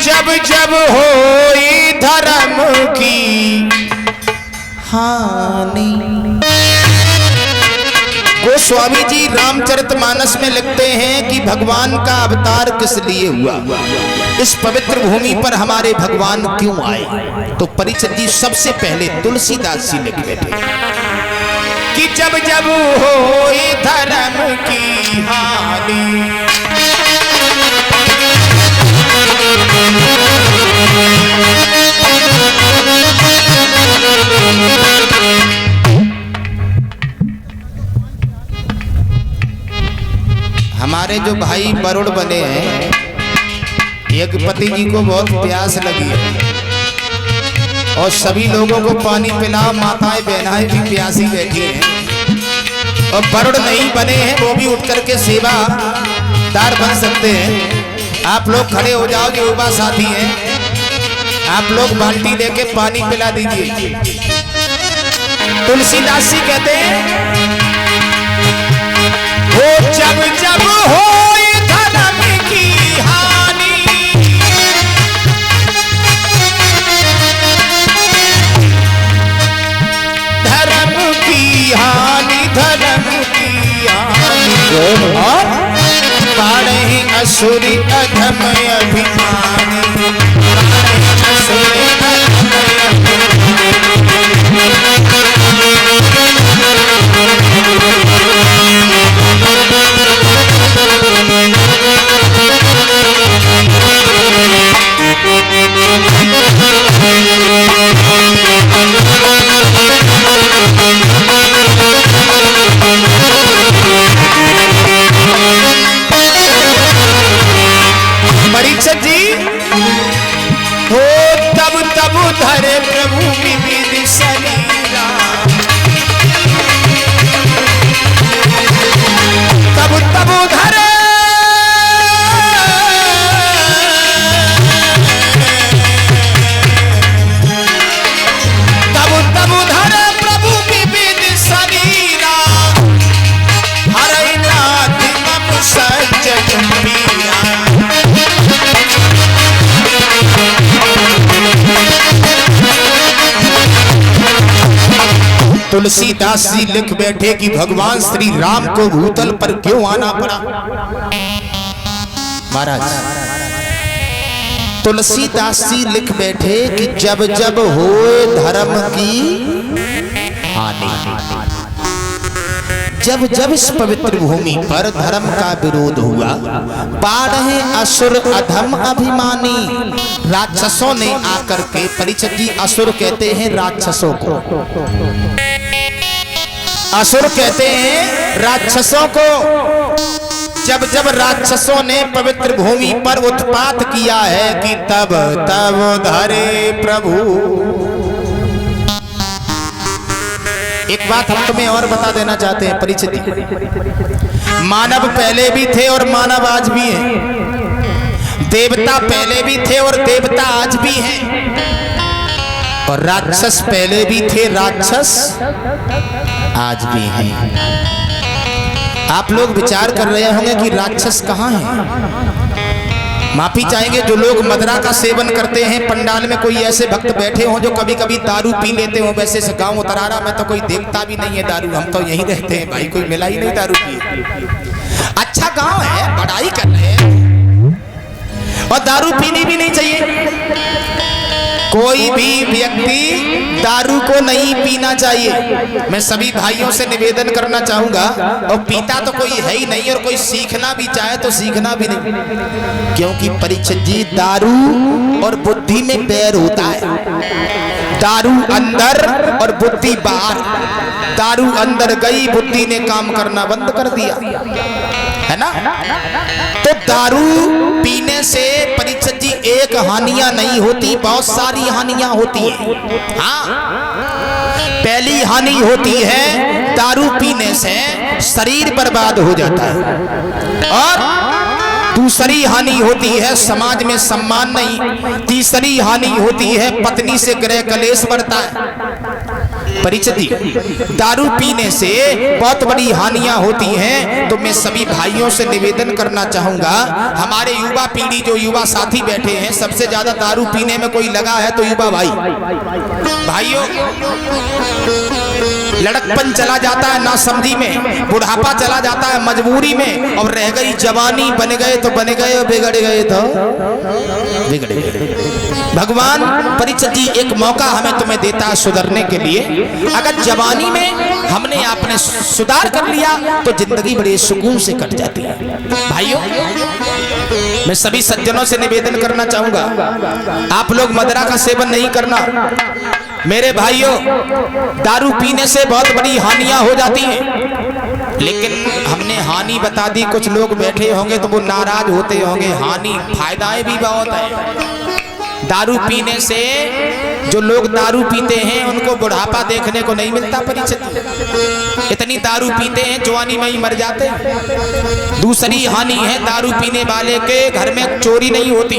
जब जब होई धर्म की हानि। गोस्वामी जी रामचरितमानस में लिखते हैं कि भगवान का अवतार किस लिए हुआ, इस पवित्र भूमि पर हमारे भगवान क्यों आए। तो परीक्षित जी सबसे पहले तुलसीदास जी लिख बैठे कि जब जब होई धर्म की हानि। हमारे जो भाई बरुड़ बने हैं, एक पति जी को बहुत प्यास लगी है और सभी लोगों को पानी पिलाओ, माताएं बहनाएं भी प्यासी बैठी हैं। और बरुड़ नहीं बने हैं वो भी उठ करके सेवादार बन सकते हैं। आप लोग खड़े हो जाओ जो युवा साथी हैं, आप लोग बाल्टी लेके पानी पिला दीजिए। तुलसीदास जी कहते हैं वो जब जब होई धर्म की हानि। धर्म की हानि, धर्म की हानि। और पाड़े असुरी अधम अभिमानी। असुरी अधम परीक्षित जी हो तब तब धरे प्रभु विविध शरीरा। तब तब धरे प्रभु विविध शरीरा। हरे नाथ मम सज्जन पीरा। तुलसीदास जी लिख बैठे कि भगवान श्री राम को भूतल पर क्यों आना पड़ा। महाराज तुलसीदास जी लिख बैठे कि जब जब होए धर्म की हानि। जब जब इस पवित्र भूमि पर धर्म का विरोध हुआ, बाढ़े असुर अधम अभिमानी। राक्षसों ने आकर के, परीक्षित जी असुर कहते हैं राक्षसों को, असुर कहते हैं राक्षसों को। जब जब राक्षसों ने पवित्र भूमि पर उत्पात किया है कि तब तब धरे प्रभु। एक बात हम तुम्हें और बता देना चाहते हैं परीक्षित, मानव पहले भी थे और मानव आज भी हैं। देवता पहले भी थे और देवता आज भी हैं। और राक्षस पहले भी थे, राक्षस आज भी हैं। आप लोग विचार कर रहे होंगे कि राक्षस कहाँ हैं। माफी चाहेंगे जो लोग मदरा का सेवन करते हैं, पंडाल में कोई ऐसे भक्त बैठे हों जो कभी कभी दारू पी लेते हो। वैसे से गाँव उतरारा में तो कोई देखता भी नहीं है दारू, हम तो यहीं रहते हैं भाई, कोई मिला ही नहीं दारू पी। अच्छा गांव है, बड़ाई कर रहे हैं और दारू पीनी भी नहीं चाहिए। कोई भी व्यक्ति दारू को नहीं पीना चाहिए। मैं सभी भाइयों से निवेदन करना चाहूंगा, और पीता तो कोई है ही नहीं, और कोई सीखना भी चाहे तो सीखना भी नहीं, क्योंकि परीक्षित जी दारू और बुद्धि में बैर होता है। दारू अंदर और बुद्धि बाहर। दारू अंदर गई, बुद्धि ने काम करना बंद कर दिया, है ना। तो दारू पीने से परीक्षित जी एक हानियां नहीं होती, बहुत सारी हानियां होती है। हाँ, पहली हानि होती है दारू पीने से शरीर बर्बाद हो जाता है, और दूसरी हानि होती है समाज में सम्मान नहीं। तीसरी हानि होती है पत्नी से गृह कलेश बढ़ता है। परिचित दारू पीने से बहुत बड़ी हानियां होती हैं। तो मैं सभी भाइयों से निवेदन करना चाहूंगा, हमारे युवा पीढ़ी जो युवा साथी बैठे हैं, सबसे ज्यादा दारू पीने में कोई लगा है तो युवा भाइयों, लड़कपन चला जाता है नासमझी में, बुढ़ापा चला जाता है मजबूरी में, और रह गई जवानी। बन गए तो बन गए और बिगड़ गए तो बिगड़ गए। भगवान परिचित जी एक मौका हमें तुम्हें देता है सुधरने के लिए। अगर जवानी में हमने आपने सुधार कर लिया तो जिंदगी बड़े सुकून से कट जाती है। भाइयों, मैं सभी सज्जनों से निवेदन करना चाहूंगा, आप लोग मदिरा का सेवन नहीं करना। मेरे भाइयों, दारू पीने से बहुत बड़ी हानियां हो जाती हैं, लेकिन हमने हानि बता दी। कुछ लोग बैठे होंगे तो वो नाराज होते होंगे। हानि फायदाएं भी बहुत है। दारू पीने से जो लोग दारू पीते हैं उनको बुढ़ापा देखने को नहीं मिलता। परिचित इतनी दारू पीते हैं जवानी में ही मर जाते हैं। दूसरी हानि है, दारू पीने वाले के घर में चोरी नहीं होती।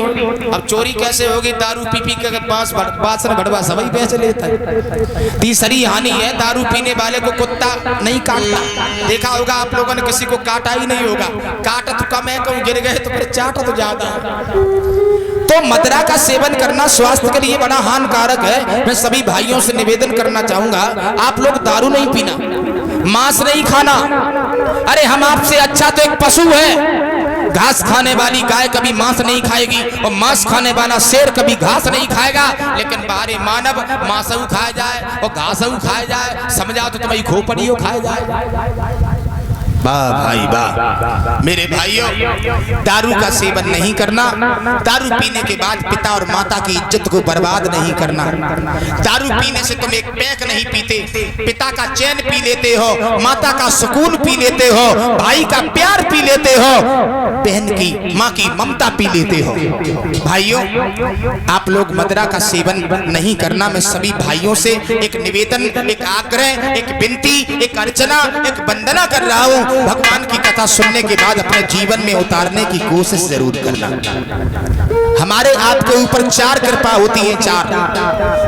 अब चोरी कैसे होगी? दारू पी पी के बासन भड़वा सभी पैसे लेता है। तीसरी हानि है, दारू पीने वाले को कुत्ता नहीं काटता। देखा होगा आप लोगों ने, किसी को काटा ही नहीं होगा। काटा तो कम है, कहूँ गिर गए तो फिर चाटा तो ज्यादा है। तो मदिरा का सेवन करना स्वास्थ्य के लिए बड़ा हानिकारक है। मैं सभी भाइयों से निवेदन करना चाहूंगा, आप लोग दारू नहीं पीना, मांस नहीं खाना। अरे हम आपसे अच्छा तो एक पशु है। घास खाने वाली गाय कभी मांस नहीं खाएगी और मांस खाने वाला शेर कभी घास नहीं खाएगा। लेकिन बाहरी मानव मांसऊ खाया जाए और घासऊ खाया जाए, समझा तो तुम्हारी खोपड़ियों खाया जाए। वाह भाई वाह। मेरे भाइयों, दारू का सेवन नहीं करना, दारू पीने के बाद पिता और माता की इज्जत को बर्बाद नहीं करना। दारू पीने से तुम एक पैक नहीं पीते, पिता का चैन पी लेते हो, माता का सुकून पी लेते हो, भाई का प्यार पी लेते हो, बहन की माँ की ममता पी लेते हो। भाइयों, आप लोग मदिरा का सेवन नहीं करना। मैं सभी भाइयों से एक निवेदन, एक आग्रह, एक विनती, एक अर्चना, एक वंदना कर रहा हूँ। भगवान की कथा सुनने के बाद अपने जीवन में उतारने की कोशिश जरूर करना। हमारे आपके ऊपर 4 कृपा होती है। 4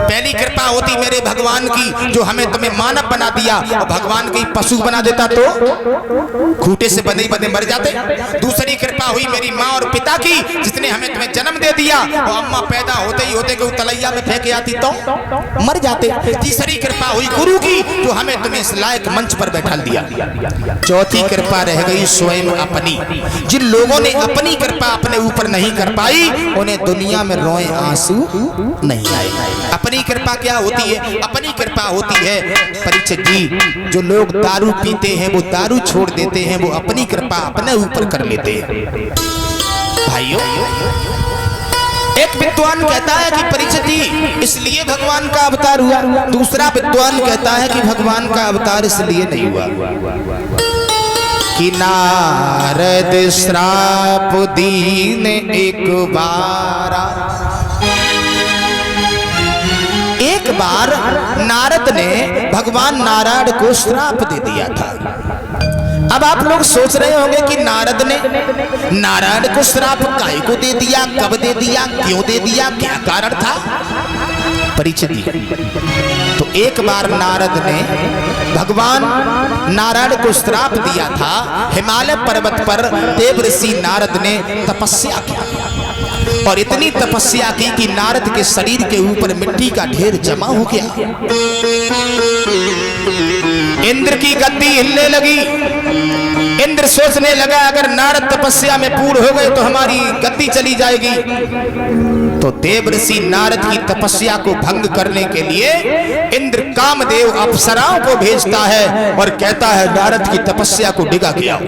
पहली कृपा होती मेरे भगवान की, जो हमें तुम्हें मानव बना दिया, और भगवान की पशु बना देता तो खूंटे से बंधे बंधे मर जाते। दूसरी कृपा हुई मेरी माँ और पिता की, जिसने हमें तुम्हें जन्म दे दिया, और अम्मा पैदा होते ही होते को तलैया में फेंके आती तो मर जाते। तीसरी कृपा हुई गुरु की, जो हमें तुम्हें इस लायक मंच पर बैठा दिया। चौथी कृपा रह गई स्वयं अपनी। जिन लोगों ने अपनी कृपा अपने ऊपर नहीं कर पाई, उन्हें दुनिया में रोए आंसू नहीं आए। अपनी कृपा क्या होती है? अपनी कृपा होती है परिचित जी, जो लोग दारू पीते हैं वो दारू छोड़ देते हैं, वो अपनी कृपा अपने ऊपर कर लेते हैं। भाइयों, एक विद्वान कहता है कि परिचित जी इसलिए भगवान का अवतार हुआ। दूसरा विद्वान कहता है कि भगवान का अवतार इसलिए नहीं हुआ कि नारद श्राप दीन एक बार नारद ने भगवान नारायण को श्राप दे दिया था। अब आप लोग सोच रहे होंगे कि नारद ने नारायण को श्राप काहे को दे दिया, कब दे दिया, क्यों दे दिया, क्या कारण था? परिचित तो एक बार नारद ने भगवान नारायण को श्राप दिया था। हिमालय पर्वत पर देव ऋषि नारद ने तपस्या की, और इतनी तपस्या की कि नारद के शरीर के ऊपर मिट्टी का ढेर जमा हो गया। इंद्र की गद्दी हिलने लगी। इंद्र सोचने लगा अगर नारद तपस्या में पूर्ण हो गए तो हमारी गद्दी चली जाएगी। तो देव ऋषि नारद की तपस्या को भंग करने के लिए इंद्र कामदेव अप्सराओं को भेजता है और कहता है नारद की तपस्या को डिगा किया।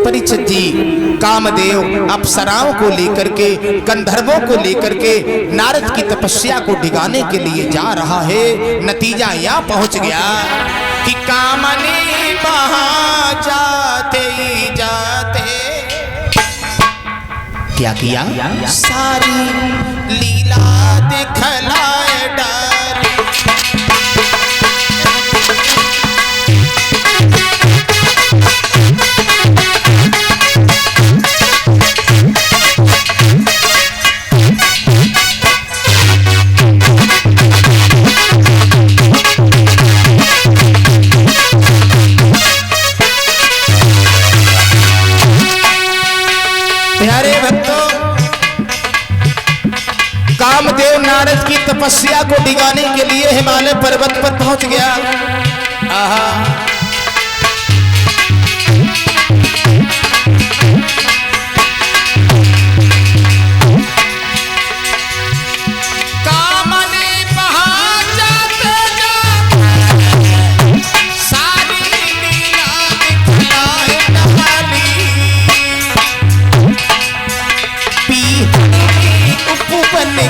परिचित जी कामदेव अप्सराओं को लेकर के, गंधर्वों को लेकर के नारद की तपस्या को डिगाने के लिए जा रहा है। नतीजा यहाँ पहुंच गया कि कामने वहां जाते ही जाते क्या किया? सारी लीला दिखलाए डर। प्यारे भक्तों, कामदेव नारद की तपस्या को डिगाने के लिए हिमालय पर्वत पर पहुंच गया। आहा,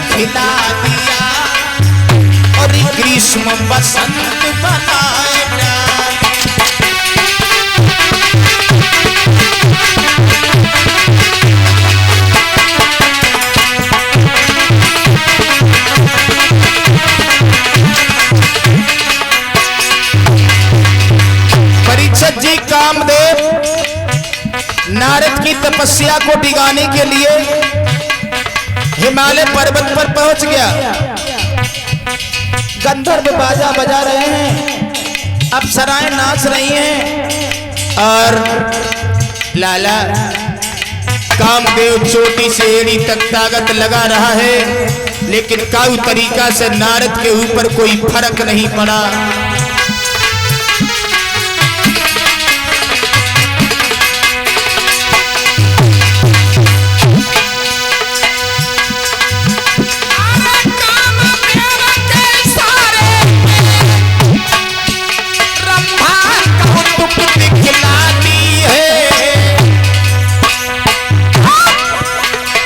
खिला दिया और ग्रीष्म बसंत बनाया। परीक्षित जी कामदेव नारद की तपस्या को डिगाने के लिए हिमालय पर्वत पर पहुंच गया। गंधर्व बाजा बजा रहे हैं, अप्सराएं नाच रही हैं और लाला कामदेव चोटी से एड़ी तक ताकत लगा रहा है, लेकिन काऊ तरीका से नारद के ऊपर कोई फर्क नहीं पड़ा।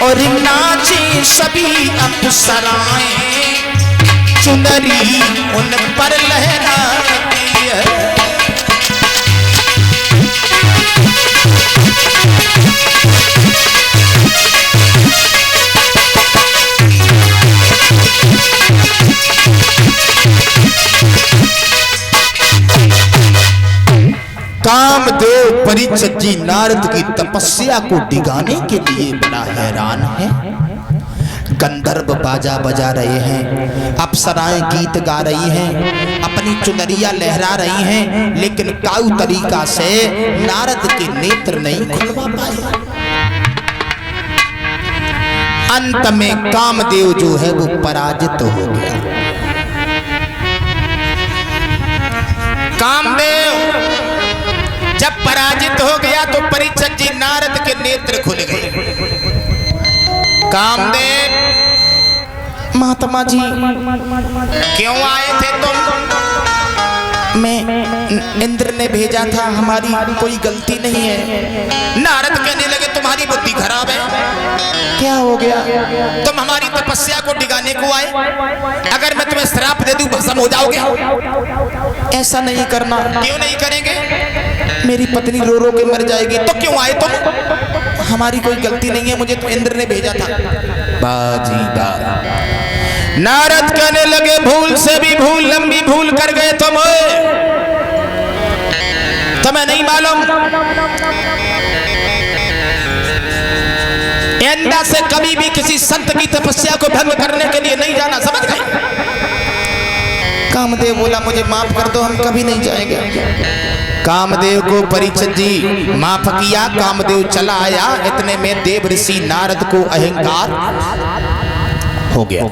और नाचे सभी अप्सराएं, चुनरी उन पर लहराती है। कामदेव परीक्षित जी नारद की तपस्या को डिगाने के लिए बड़ा हैरान है। गंधर्व बाजा बजा रहे हैं, अप्सराएं गीत गा रही हैं, अपनी चुनरिया लहरा रही हैं, लेकिन काऊ तरीका से नारद के नेत्र नहीं खुलवा पाए। अंत में कामदेव जो है वो पराजित हो गया। कामदेव जब पराजित हो गया तो परीक्षित जी नारद के नेत्र खुल गए। कामदेव, महात्मा जी क्यों आए थे तुम? मैं इंद्र ने भेजा था, हमारी कोई गलती नहीं है। नारद कहने लगे तुम्हारी बुद्धि खराब है। क्या हो गया? तुम हमारी तपस्या को डिगाने को आए, अगर मैं तुम्हें श्राप दे दूं भस्म हो जाओगे। ऐसा नहीं करना। क्यों नहीं करेंगे? मेरी पत्नी रो रो के मर जाएगी। तो क्यों आए तुम? हमारी कोई गलती नहीं है, मुझे तो इंद्र ने भेजा था। बाजी बा। नारद कहने लगे भूल से भी भूल, लंबी भूल कर गए तुम। तुम्हें नहीं मालूम इंद्र से कभी भी किसी संत की तपस्या को भंग करने के लिए नहीं जाना, समझ गए? कामदेव बोला मुझे माफ कर दो, हम कभी नहीं जाएंगे। कामदेव को परीक्षित जी माफ किया। कामदेव चला आया। इतने में देव ऋषि नारद को अहंकार हो गया,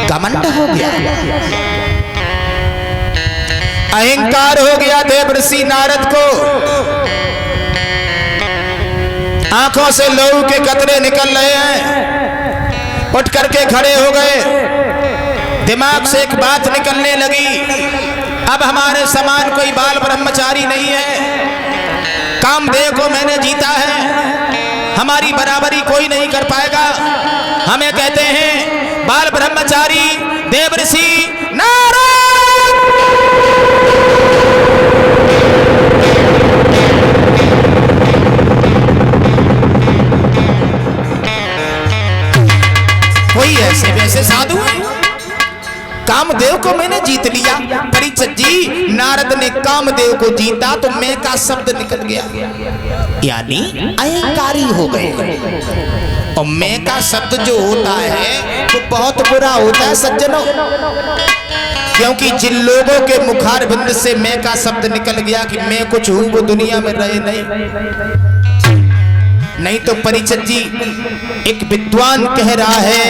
घमंड हो गया, अहंकार हो गया देव ऋषि नारद को। आंखों से लहू के कतरे निकल रहे हैं। उठ करके खड़े हो गए। दिमाग से एक बात निकलने लगी, अब हमारे समान कोई बाल ब्रह्मचारी नहीं है। कामदेव को मैंने जीता है, हमारी बराबरी कोई नहीं कर पाएगा। हमें कहते हैं बाल ब्रह्मचारी देव ऋषि नारद। कोई ऐसे वैसे साधु है? कामदेव को मैंने जीत लिया। परीक्षित जी नारद ने कामदेव को जीता तो मैं का शब्द निकल गया, यानी अहंकारी हो गए। और मैं का शब्द जो होता है तो बहुत बुरा होता है सज्जनों, क्योंकि जिन लोगों के मुखार बिंद से मैं का शब्द निकल गया कि मैं कुछ हूं वो दुनिया में रहे नहीं। नहीं तो परिचित जी एक विद्वान कह रहा है,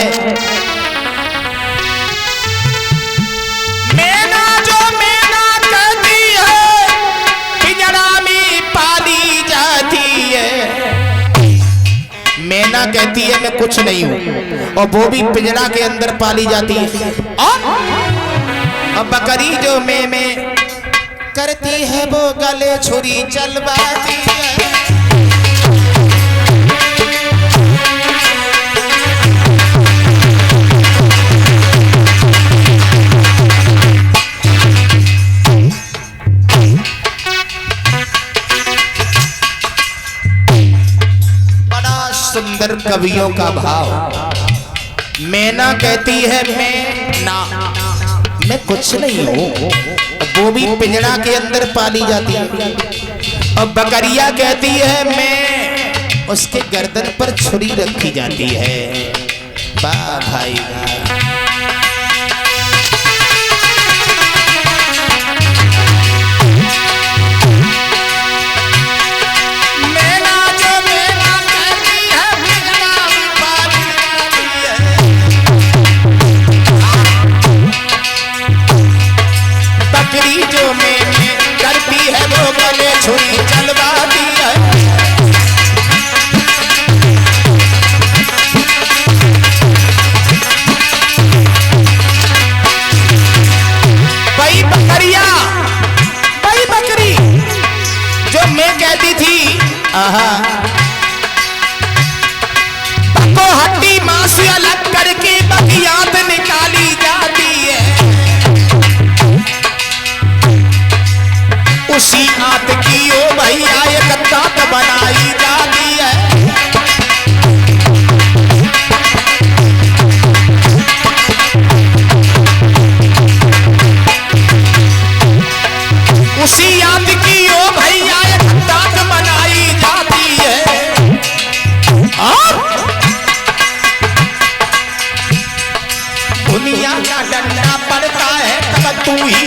मैना जो मैना कहती है पिंजरा में पाली जाती है। मैना कहती है मैं कुछ नहीं हूं और वो भी पिंजरा के अंदर पाली जाती है। और बकरी जो मैं करती है वो गले छुरी चलवाती है। बड़ा सुंदर कवियों का भाव। मैना कहती है मैं कुछ नहीं हूं, वो भी पिंजरा के अंदर पाली जाती है। और बकरिया कहती है मैं उसके गर्दन पर छुरी रखी जाती है। वाह भाई वाह। जो मैं करती है वो गले छुरी चलवाती है। भाई बकरिया, भाई बकरी जो मैं कहती थी, आहा बको हड्डी मांस अलग करके बकियात निकाली जाती है। उसी आत की ओ भैया एक दांत बनाई जाती है। उसी आत की ओ भैया एक दांत बनाई जाती है। और दुनिया का डंडा पड़ता है तब तू ही